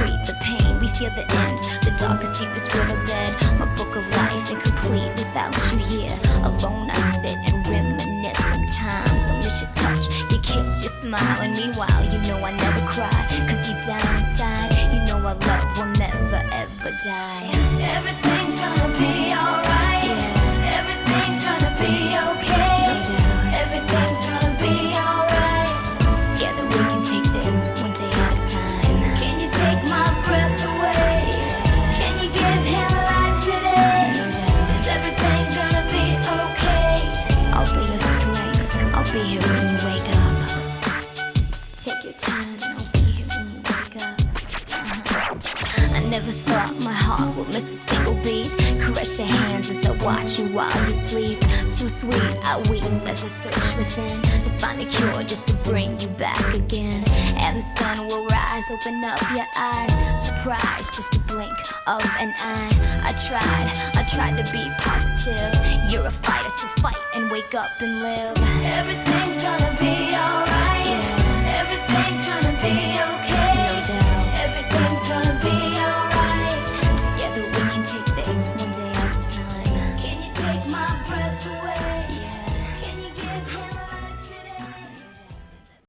breathe the pain, we feel the end, the darkest, deepest riverbed. My book of life incomplete without you here. Alone I sit and reminisce. Sometimes I miss your touch, your kiss, your smile. And meanwhile, you know I never cry, cause deep down inside, you know our love will never ever die. Everything's gonna be alright, yeah. Everything's gonna be okay, yeah. Everything's gonna be alright. Together we can take this one day at a time. Can you take my breath away? Yeah. Can you give him life today? Is everything gonna be okay? I'll be your strength, I'll be here when you wake up. Take your time, I'll be here when you wake up. I never thought my heart would miss a single beat. Caress your hands as I watch you while you sleep. So sweet, I weep as I search within to find a cure just to bring you back again. And the sun will rise, open up your eyes. Surprise, just a blink of an eye. I tried to be positive. You're a fighter, so fight and wake up and live. Everything's gonna be alright, yeah. Everything's gonna be okay, no doubt. Everything's gonna be